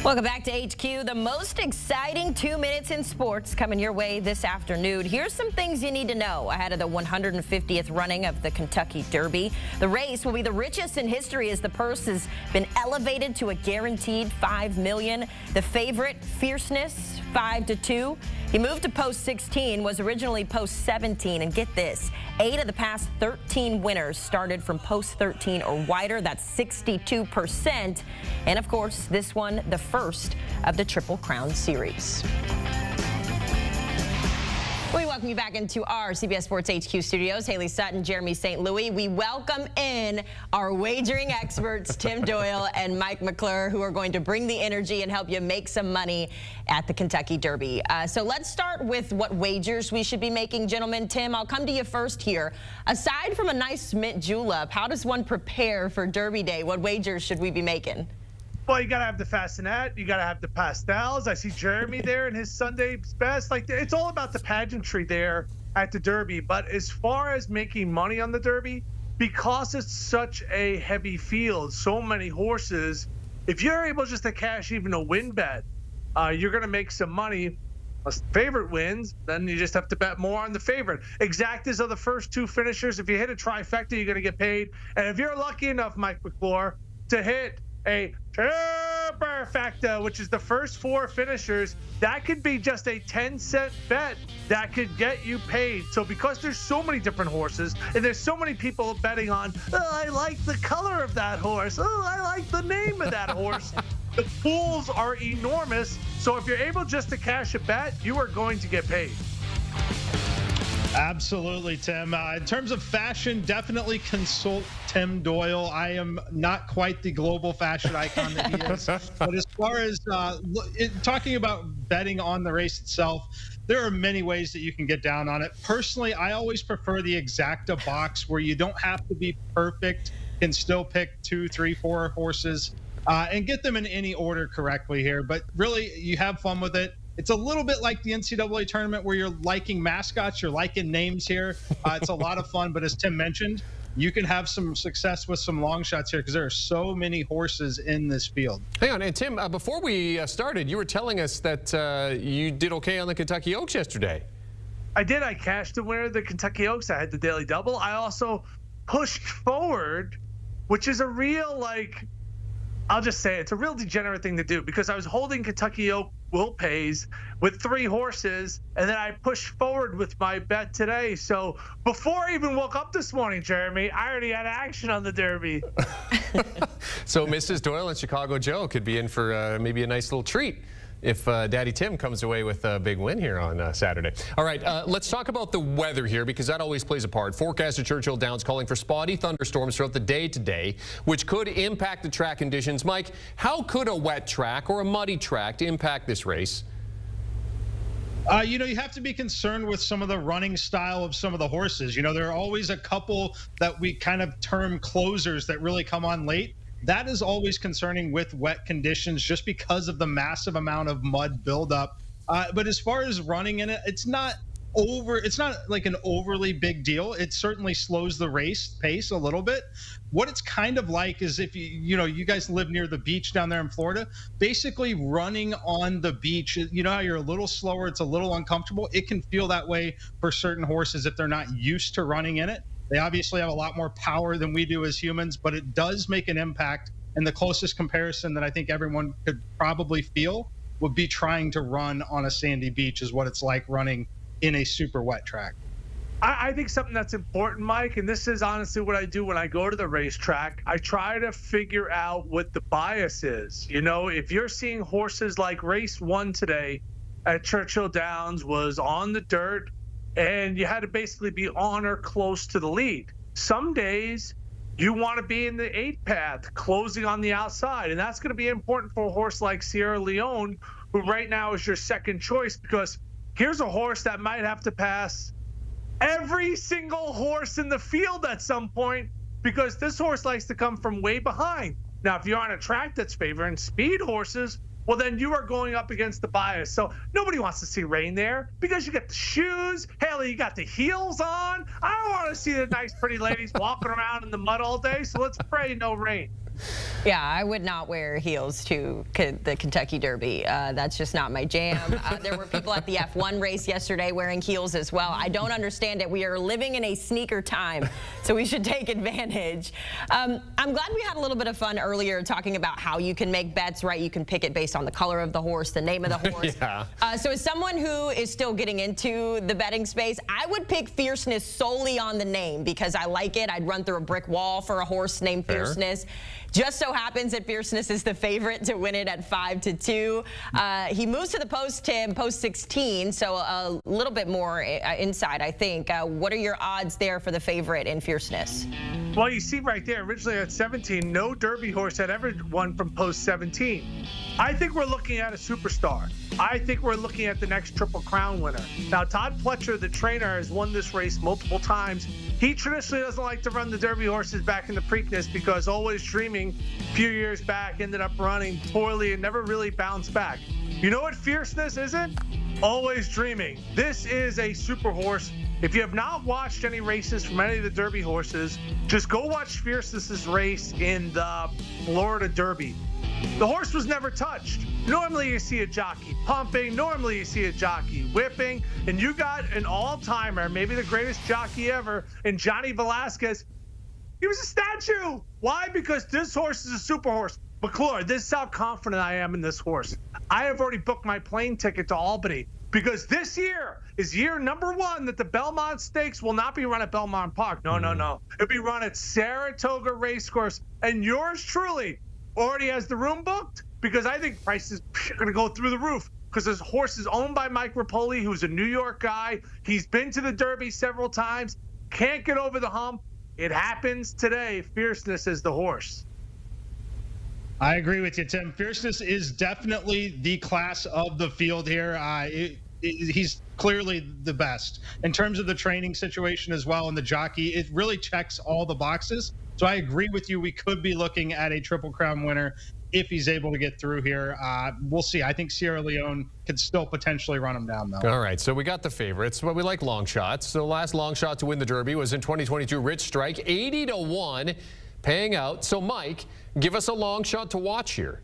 Welcome back to HQ. The most exciting 2 minutes in sports coming your way this afternoon. Here's some things you need to know ahead of the 150th running of the Kentucky Derby. The race will be the richest in history as the purse has been elevated to a guaranteed $5 million. The favorite, Fierceness, 5-2. He moved to post 16, was originally post 17, and get this, 8 of the past 13 winners started from post 13 or wider. That's 62%. And of course, this one, the first of the Triple Crown series. We welcome you back into our CBS Sports HQ studios. Haley Sutton, Jeremy St. Louis. We welcome in our wagering experts, Tim Doyle and Mike McClure, who are going to bring the energy and help you make some money at the Kentucky Derby. So let's start with what wagers we should be making, gentlemen. Tim, I'll come to you first here. Aside from a nice mint julep, how does one prepare for Derby Day? What wagers should we be making? Well, you got to have the Fastinet. You got to have the pastels. I see Jeremy there in his Sunday's best. Like, it's all about the pageantry there at the Derby. But as far as making money on the Derby, because it's such a heavy field, so many horses, if you're able just to cash even a win bet, you're going to make some money. Unless the favorite wins, then you just have to bet more on the favorite. Exactas are the first two finishers. If you hit a trifecta, you're going to get paid. And if you're lucky enough, Mike McClure, to hit a trifecta, which is the first four finishers, that could be just a 10-cent bet that could get you paid. So because there's so many different horses and there's so many people betting on, oh, I like the color of that horse, oh, I like the name of that horse, the pools are enormous. So if you're able just to cash a bet, you are going to get paid. Absolutely, Tim. In terms of fashion, definitely consult Tim Doyle. I am not quite the global fashion icon that he is. But as far as talking about betting on the race itself, there are many ways that you can get down on it. Personally, I always prefer the exacta box where you don't have to be perfect, can still pick 2, 3, 4 horses and get them in any order correctly here. But really, you have fun with it. It's a little bit like the NCAA tournament where you're liking mascots, you're liking names here. It's a lot of fun, but as Tim mentioned, you can have some success with some long shots here because there are so many horses in this field. Hang on, and Tim, before we started, you were telling us that you did okay on the Kentucky Oaks yesterday. I did. I cashed the winner of the Kentucky Oaks. I had the daily double. I also pushed forward, which is a real, I'll just say it's a real degenerate thing to do because I was holding Kentucky Oak Will Pays with 3 horses, and then I pushed forward with my bet today. So before I even woke up this morning, Jeremy, I already had action on the Derby. So Mrs. Doyle and Chicago Joe could be in for maybe a nice little treat if Daddy Tim comes away with a big win here on Saturday. All right, let's talk about the weather here because that always plays a part. Forecast at Churchill Downs calling for spotty thunderstorms throughout the day today, which could impact the track conditions. Mike, how could a wet track or a muddy track impact this race? You have to be concerned with some of the running style of some of the horses. There are always a couple that we kind of term closers that really come on late. That is always concerning with wet conditions just because of the massive amount of mud buildup. But as far as running in it, it's not like an overly big deal. It certainly slows the race pace a little bit. What it's kind of like is if you guys live near the beach down there in Florida, basically running on the beach, how you're a little slower, it's a little uncomfortable. It can feel that way for certain horses if they're not used to running in it. They obviously have a lot more power than we do as humans, but it does make an impact. And the closest comparison that I think everyone could probably feel would be trying to run on a sandy beach is what it's like running in a super wet track. I think something that's important, Mike, and this is honestly what I do when I go to the racetrack. I try to figure out what the bias is. If you're seeing horses like race 1 today at Churchill Downs was on the dirt, and you had to basically be on or close to the lead. Some days you want to be in the 8 path, closing on the outside, and that's going to be important for a horse like Sierra Leone, who right now is your second choice, because here's a horse that might have to pass every single horse in the field at some point, because this horse likes to come from way behind. Now, if you're on a track that's favoring speed horses, well, then you are going up against the bias. So nobody wants to see rain there because you got the shoes. Haley, you got the heels on. I don't want to see the nice, pretty ladies walking around in the mud all day. So let's pray no rain. Yeah, I would not wear heels to the Kentucky Derby. That's just not my jam. There were people at the F1 race yesterday wearing heels as well. I don't understand it. We are living in a sneaker time, so we should take advantage. I'm glad we had a little bit of fun earlier talking about how you can make bets, right? You can pick it based on the color of the horse, the name of the horse. Yeah. So as someone who is still getting into the betting space, I would pick Fierceness solely on the name because I like it. I'd run through a brick wall for a horse named Fierceness. Just so happens that Fierceness is the favorite to win it at 5-2. He moves to the post, Tim, post 16, so a little bit more inside, I think. What are your odds there for the favorite in Fierceness? Well, you see right there, originally at 17, no Derby horse had ever won from post 17. I think we're looking at a superstar. I think we're looking at the next Triple Crown winner. Now, Todd Pletcher, the trainer, has won this race multiple times. He traditionally doesn't like to run the Derby horses back in the Preakness because Always Dreaming a few years back ended up running poorly and never really bounced back. You know what Fierceness isn't? Always Dreaming. This is a super horse. If you have not watched any races from any of the Derby horses, just go watch Fierceness's race in the Florida Derby. The horse was never touched. Normally you see a jockey pumping, normally you see a jockey whipping, and you got an all-timer, maybe the greatest jockey ever, in Johnny Velasquez. He was a statue. Why? Because this horse is a super horse. McClure, this is how confident I am in this horse. I have already booked my plane ticket to Albany because this year is year number 1 that the Belmont Stakes will not be run at Belmont Park. No. It'll be run at Saratoga Racecourse, and yours truly already has the room booked because I think prices are going to go through the roof because this horse is owned by Mike Rapoli, who's a New York guy. He's been to the Derby several times, can't get over the hump. It happens today. Fierceness is the horse. I agree with you, Tim. Fierceness is definitely the class of the field here. He's clearly the best. In terms of the training situation as well and the jockey, it really checks all the boxes. So I agree with you. We could be looking at a Triple Crown winner if he's able to get through here. We'll see. I think Sierra Leone could still potentially run him down, though. All right, so we got the favorites, but we like long shots. So the last long shot to win the Derby was in 2022, Rich Strike, 80-1, paying out. So, Mike, give us a long shot to watch here.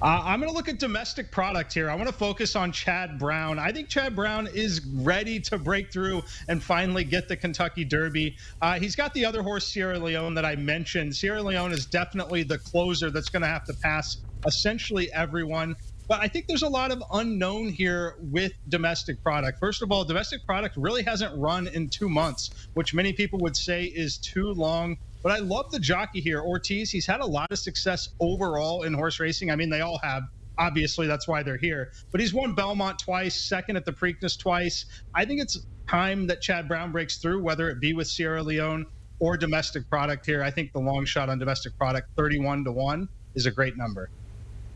I'm going to look at domestic product here. I want to focus on Chad Brown. I think Chad Brown is ready to break through and finally get the Kentucky Derby. He's got the other horse, Sierra Leone, that I mentioned. Sierra Leone is definitely the closer that's going to have to pass essentially everyone. But I think there's a lot of unknown here with domestic product. First of all, domestic product really hasn't run in 2 months, which many people would say is too long. But I love the jockey here, Ortiz. He's had a lot of success overall in horse racing. I mean, they all have. Obviously, that's why they're here. But he's won Belmont twice, second at the Preakness twice. I think it's time that Chad Brown breaks through, whether it be with Sierra Leone or domestic product here. I think the long shot on domestic product, 31-1, is a great number.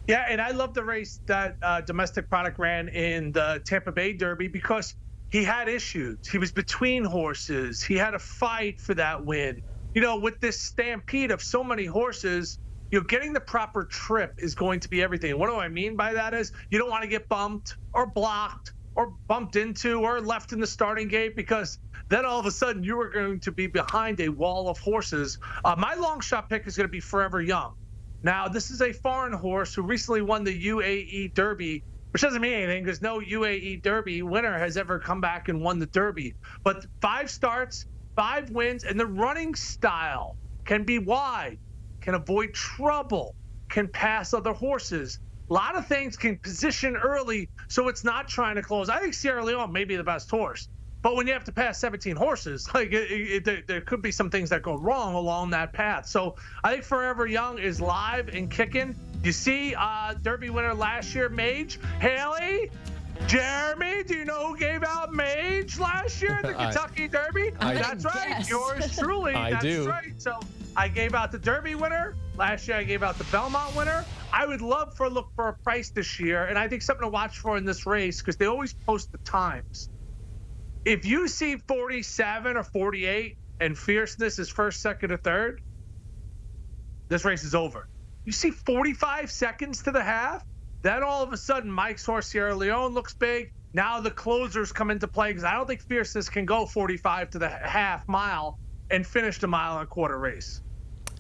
Yeah, and I love the race that domestic product ran in the Tampa Bay Derby because he had issues. He was between horses. He had a fight for that win. You know, with this stampede of so many horses, you know, getting the proper trip is going to be everything. What do I mean by that is you don't want to get bumped or blocked or bumped into or left in the starting gate because then all of a sudden you are going to be behind a wall of horses. My long shot pick is going to be Forever Young. Now, this is a foreign horse who recently won the UAE Derby, which doesn't mean anything because no UAE Derby winner has ever come back and won the Derby. But 5 starts, 5 wins, and the running style can be wide, can avoid trouble, can pass other horses. A lot of things can position early so it's not trying to close. I think Sierra Leone may be the best horse. But when you have to pass 17 horses, like there could be some things that go wrong along that path. So I think Forever Young is live and kicking. You see Derby winner last year, Mage. Haley, Jeremy, do you know who gave out Mage last year at the Kentucky Derby? That's right. Guess. Yours truly. I do. Right. So I gave out the Derby winner. Last year I gave out the Belmont winner. I would love for look for a price this year, and I think something to watch for in this race because they always post the times. If you see 47 or 48 and Fierceness is first, second, or third, this race is over. You see 45 seconds to the half, then all of a sudden Mike's horse Sierra Leone looks big. Now the closers come into play because I don't think Fierceness can go 45 to the half mile and finish the mile and a quarter race.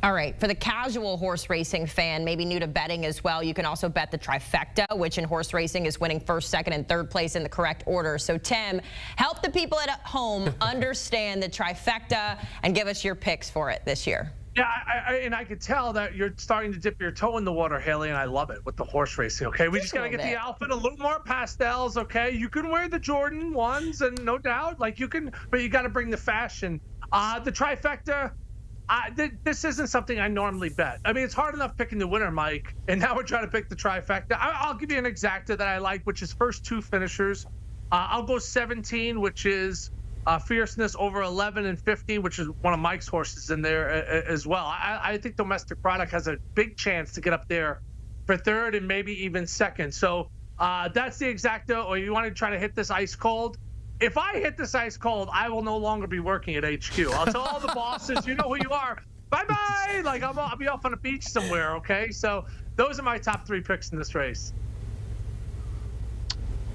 All right, for the casual horse racing fan, maybe new to betting as well, you can also bet the trifecta, which in horse racing is winning first, second, and third place in the correct order. So, Tim, help the people at home understand the trifecta and give us your picks for it this year. Yeah, and I could tell that you're starting to dip your toe in the water, Haley, and I love it with the horse racing, okay? We just got to get the outfit a little more pastels, okay? You can wear the Jordan ones, and no doubt, like you can, but you got to bring the fashion. The trifecta, this isn't something I normally bet. I mean, it's hard enough picking the winner, Mike, and now we're trying to pick the trifecta. I'll give you an exacta that I like, which is first two finishers. I'll go 17, which is Fierceness over 11 and 50, which is one of Mike's horses in there as well. I think Domestic Product has a big chance to get up there for third and maybe even second. So that's the exacta. Or you want to try to hit this ice cold? If I hit this ice cold, I will no longer be working at HQ. I'll tell all the bosses, you know who you are. Bye-bye. Like, I'll be off on a beach somewhere, okay? So those are my top three picks in this race.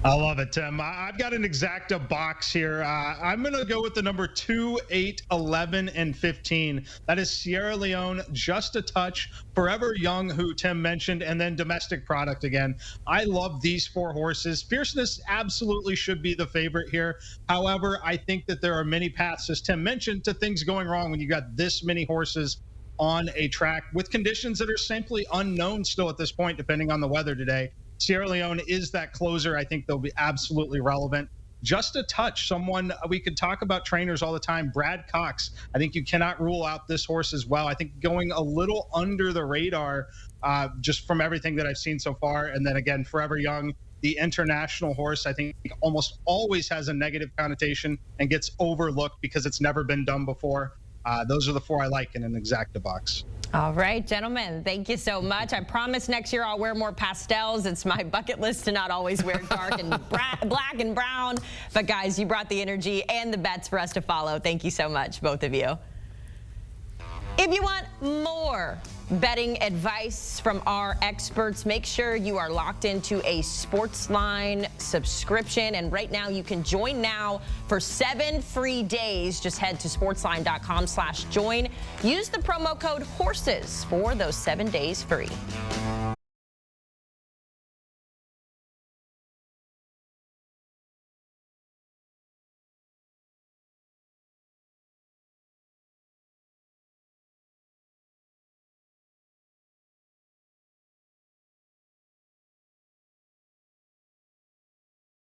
I love it, Tim. I've got an exacta box here. I'm going to go with the number 2, 8, 11, and 15. That is Sierra Leone, Just a Touch, Forever Young, who Tim mentioned, and then Domestic Product again. I love these four horses. Fierceness absolutely should be the favorite here. However, I think that there are many paths, as Tim mentioned, to things going wrong when you got this many horses on a track with conditions that are simply unknown still at this point, depending on the weather today. Sierra Leone is that closer. I think they'll be absolutely relevant. Just a Touch, someone we could talk about trainers all the time, Brad Cox. I think you cannot rule out this horse as well. I think going a little under the radar just from everything that I've seen so far. And then again, Forever Young, the international horse, I think almost always has a negative connotation and gets overlooked because it's never been done before. Those are the four I like in an exacta box. All right, gentlemen, thank you so much. I promise next year I'll wear more pastels. It's my bucket list to not always wear dark and black and brown. But guys, you brought the energy and the bets for us to follow. Thank you so much, both of you. If you want more betting advice from our experts, make sure you are locked into a Sportsline subscription. And right now you can join now for 7 free days. Just head to sportsline.com/join. Use the promo code HORSES for those 7 days free.